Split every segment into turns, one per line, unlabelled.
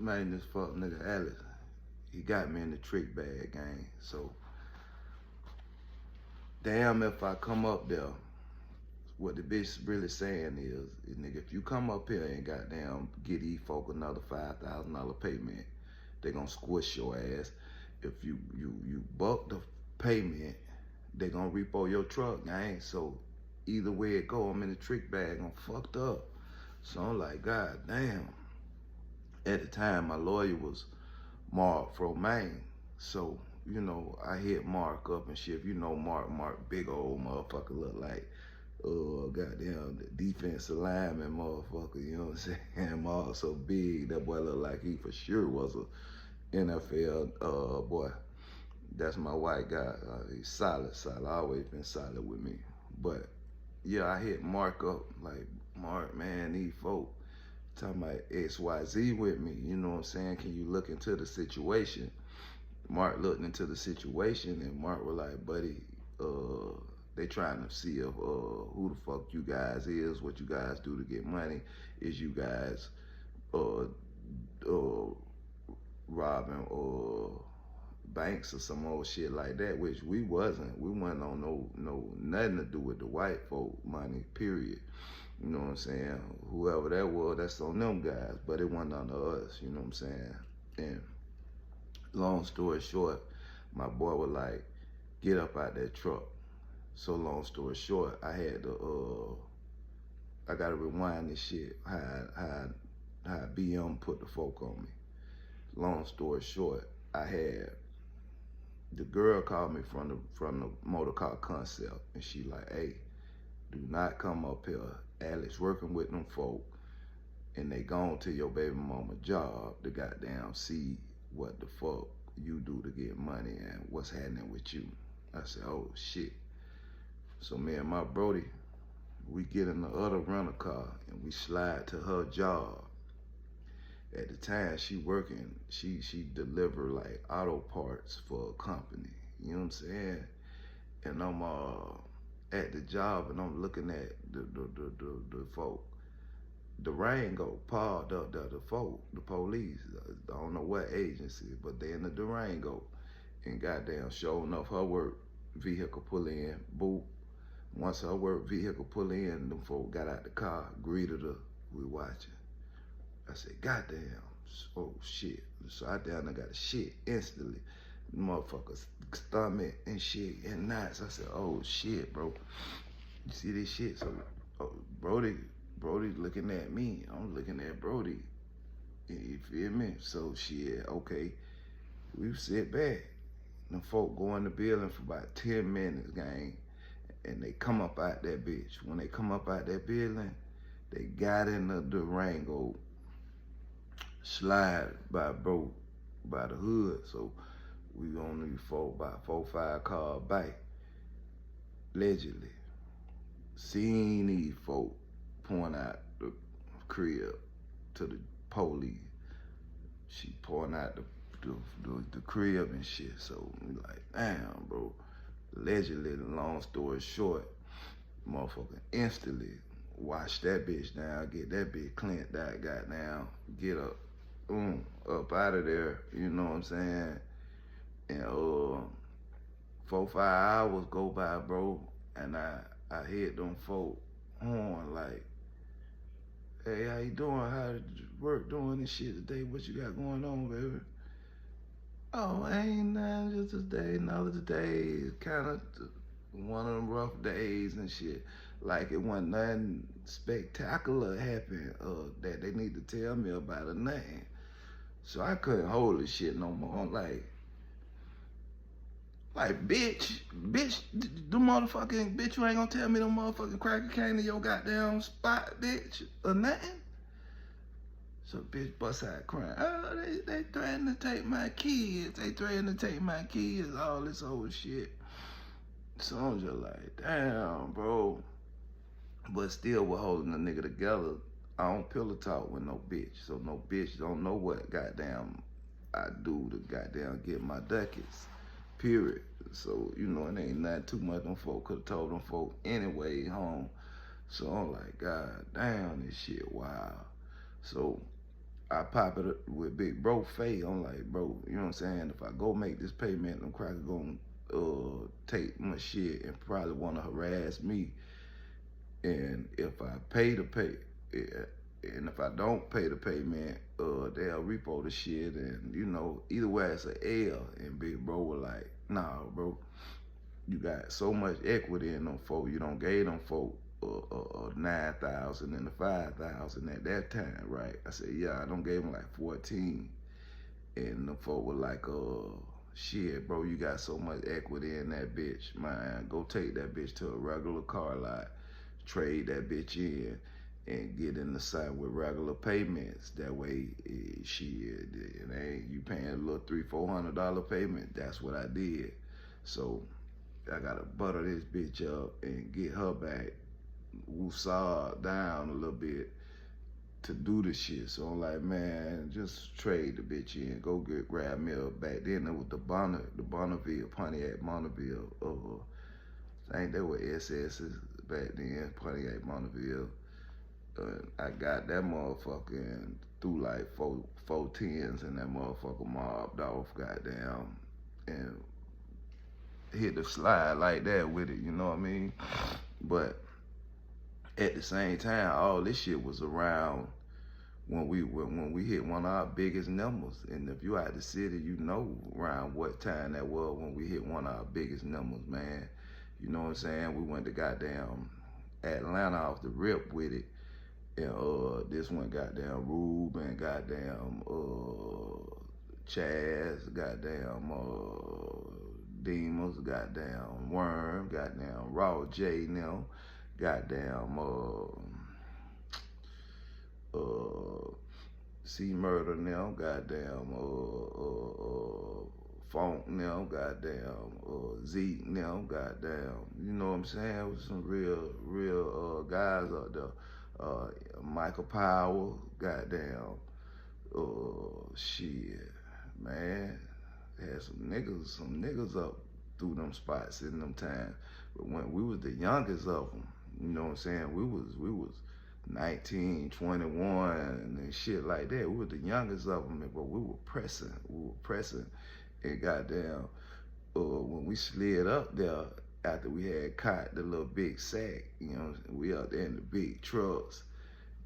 Man, this fuck nigga Alex, he got me in the trick bag game. So, damn if I come up there, what the bitch really saying is nigga, if you come up here and goddamn get these folk another $5,000 payment, they gonna squish your ass. If you buck the payment, they gonna repo your truck, gang. So either way it go, I'm in the trick bag, I'm fucked up. So I'm like, God damn. At the time, my lawyer was Mark Fromain. So, you know, I hit Mark up and shit. You know Mark, big old motherfucker, look like, goddamn, the defensive lineman motherfucker, you know what I'm saying? Mark so big, that boy look like he for sure was a NFL boy. That's my white guy. He's solid. Always been solid with me. But yeah, I hit Mark up, like, Mark, man, these folk talking about XYZ with me, you know what I'm saying? Can you look into the situation? Mark looked into the situation and Mark was like, buddy, they trying to see if who the fuck you guys is, what you guys do to get money. Is you guys robbing banks or some old shit like that, which we wasn't. We wasn't on nothing to do with the white folk money, period. You know what I'm saying? Whoever that was, that's on them guys, but it wasn't on us, you know what I'm saying? And long story short, my boy was like, get up out that truck. So long story short, I had to, I gotta rewind this shit, how BM put the folk on me. Long story short, I had, the girl called me from the motor car concept, and she like, hey, do not come up here. Alex working with them folk, and they gone to your baby mama job to goddamn see what the fuck you do to get money and what's happening with you. I said, oh shit. So me and my Brody, we get in the other rental car and we slide to her job. At the time she working, she deliver like auto parts for a company, you know what I'm saying? And I'm at the job and I'm looking at the folk. The Durango parked up there, the folk, the police, I don't know what agency, but they in the Durango. And goddamn, sure enough, her work vehicle pull in, boop. Once her work vehicle pull in, them folk got out the car, greeted her, we watching. I said, goddamn, oh shit. So I down there got a shit instantly. Motherfuckers stomach and shit and knots. I said, oh shit, bro. You see this shit? So Brody looking at me. I'm looking at Brody. You feel me? So shit, okay. We sit back. Them folk go in the building for about 10 minutes, gang. And they come up out that bitch. When they come up out that building, they got in the Durango, slide by the hood. So we only about 4-5 cars back. Allegedly, seen these folk pouring out the crib to the police. She pouring out the crib and shit. So we like, damn, bro. Allegedly, long story short, motherfucker instantly wash that bitch down, get that bitch cleaned out, goddamn, get up out of there, you know what I'm saying? And 4-5 hours go by, bro, and I hit them folk horn like, hey, how you doing? How work doing this shit today? What you got going on, baby? Oh, ain't nothing, just a day, another day, kind of one of them rough days and shit. Like it wasn't nothing spectacular happened that they need to tell me about or nothing. So I couldn't hold this shit no more. I'm like, bitch, the motherfucking bitch, you ain't gonna tell me the motherfucking cracker came to your goddamn spot, bitch, or nothing? So bitch bust out crying. Oh, they threatening to take my kids. They threatening to take my kids, all this old shit. So I'm just like, damn, bro. But still we're holding the nigga together. I don't pillow talk with no bitch. So no bitch don't know what goddamn I do to goddamn get my ducats. Period. So, you know, it ain't nothing too much them folk could have told them folk anyway home. So I'm like, God damn, this shit wild. So I pop it with big bro Faye. I'm like, bro, you know what I'm saying? If I go make this payment, them crackers gonna take my shit and probably wanna harass me. And if I pay the pay, eh, and if I don't pay the payment, they'll repo the shit. And you know, either way, it's an L. And big bro was like, nah, bro, you got so much equity in them folk. You don't gave them folk 9,000 and the 5,000 at that time, right? I said, yeah, I don't gave them like 14. And the folk were like, shit, bro, you got so much equity in that bitch, man. Go take that bitch to a regular car lot, trade that bitch in, and get in the site with regular payments. That way, shit, it ain't you paying a little $300-400 payment. That's what I did. So I gotta butter this bitch up and get her back, woosah down a little bit to do the shit. So I'm like, man, just trade the bitch in. Go grab me a back then. It was the Bonneville, Pontiac Bonneville. I think they were SS's back then, Pontiac Bonneville. I got that motherfucker and threw like four tens and that motherfucker mobbed off, goddamn, and hit the slide like that with it, you know what I mean? But at the same time, all this shit was around when we hit one of our biggest numbers. And if you out the city, you know around what time that was when we hit one of our biggest numbers, man. You know what I'm saying? We went to goddamn Atlanta off the rip with it. And this one goddamn Rube and goddamn Chaz, goddamn Demons, goddamn Worm, goddamn Raw J now, goddamn C Murder now, goddamn Funk now, goddamn Zeke now, goddamn, you know what I'm saying? With some real guys out there. Michael Powell, goddamn, shit, man. Had some niggas up through them spots in them times. But when we was the youngest of them, you know what I'm saying? We was 19, 21 and shit like that. We was the youngest of them, but we were pressing. And goddamn, when we slid up there after we had caught the little big sack, you know, we out there in the big trucks,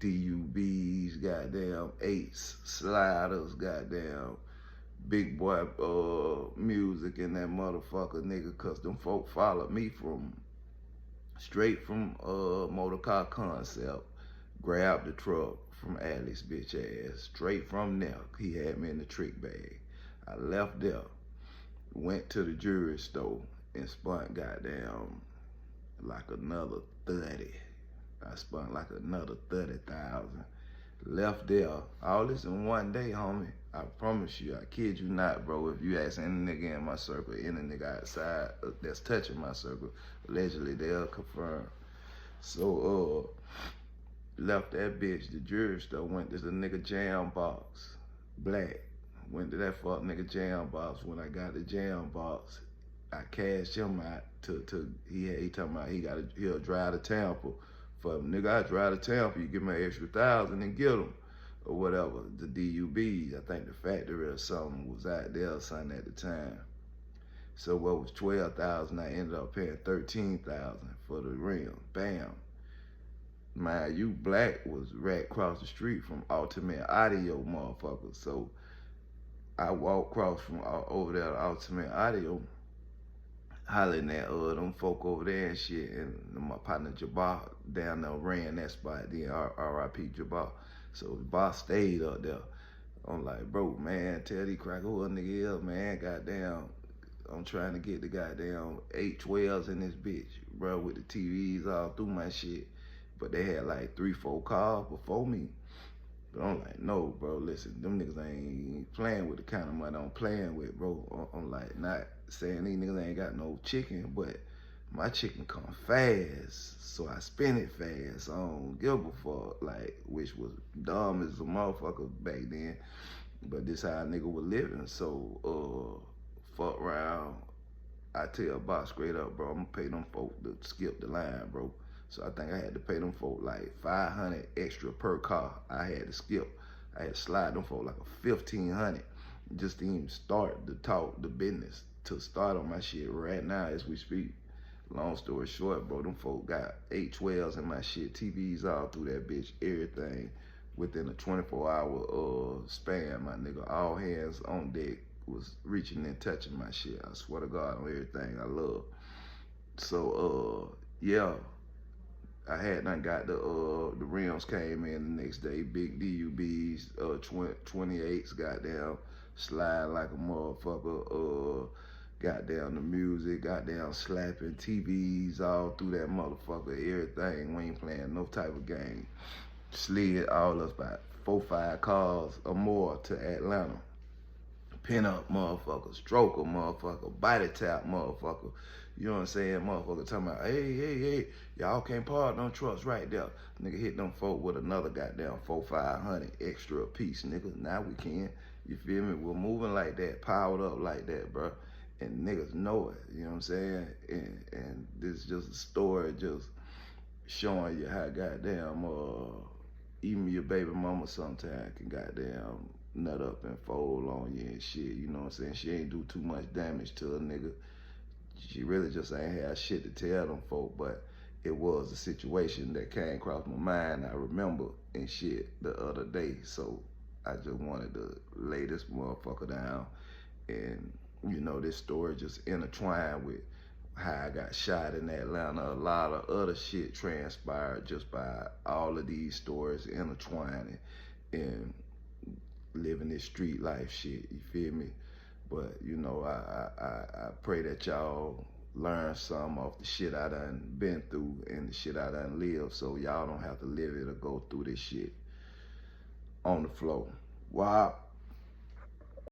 DUBs, goddamn 8s, sliders, goddamn big boy music in that motherfucker, nigga, cause them folk followed me straight from Motor Car Concept, grabbed the truck from Alice bitch ass, straight from there. He had me in the trick bag. I left there, went to the jewelry store and spun goddamn like another 30. I spun like another 30,000. Left there, all this in one day, homie. I promise you, I kid you not, bro. If you ask any nigga in my circle, any nigga outside that's touching my circle, allegedly they'll confirm. So, left that bitch, the jewelry store, went to the nigga Jam Box, Black. Went to that fuck nigga Jam Box. When I got the Jam Box, I cashed him out he talking about he'll drive to Tampa. For nigga, I drive to Tampa, you give me an extra 1,000 and get him. Or whatever, the DUBs, I think the factory or something was out there or something at the time. So what was 12,000, I ended up paying 13,000 for the rim. Bam. Man, you Black was right across the street from Ultimate Audio, motherfucker. So I walked across from over there to Ultimate Audio, hollering at them folk over there and shit. And my partner Jabbar down there ran that spot, then R.I.P. Jabbar. So the boss stayed up there. I'm like, bro, man, tell these cracker who a nigga is, man. Goddamn, I'm trying to get the goddamn 812s in this bitch, bro, with the TVs all through my shit. But they had like 3-4 cars before me. But I'm like, no, bro, listen, them niggas ain't playing with the kind of money I'm playing with, bro. I'm like, not saying these niggas ain't got no chicken, but my chicken come fast, so I spin it fast. I don't give a fuck, like, which was dumb as a motherfucker back then. But this how a nigga was living, so, fuck around. I tell Bob straight up, bro, I'm gonna pay them folk to skip the line, bro. So I think I had to pay them folk like 500 extra per car I had to skip. I had to slide them for like a 1500 just to even start to talk the business to start on my shit right now as we speak. Long story short, bro, them folk got 812s in my shit, TVs all through that bitch, everything within a 24-hour span, my nigga. All hands on deck was reaching and touching my shit. I swear to God on everything I love. So yeah, I had not got the rims came in the next day. Big DUBs, 28s, goddamn slide like a motherfucker. Goddamn the music, goddamn slapping TVs all through that motherfucker. Everything. We ain't playing no type of game. Slid all us about 4-5 cars or more to Atlanta. Pin up motherfucker, stroker motherfucker, body tap motherfucker. You know what I'm saying? Motherfucker talking about, hey, y'all can't park no trucks right there. Nigga hit them folk with another goddamn 400-500 extra a piece, nigga. Now we can. You feel me? We're moving like that, powered up like that, bro. And niggas know it, you know what I'm saying? And this is just a story just showing you how goddamn even your baby mama sometimes can goddamn nut up and fold on you and shit, you know what I'm saying? She ain't do too much damage to a nigga. She really just ain't had shit to tell them folk, but it was a situation that came across my mind, I remember, and shit the other day. So I just wanted to lay this motherfucker down. And, you know, this story just intertwined with how I got shot in Atlanta. A lot of other shit transpired just by all of these stories intertwining and living this street life shit, you feel me? But, you know, I pray that y'all learn some off the shit I done been through and the shit I done lived, so y'all don't have to live it or go through this shit on the floor. Wow.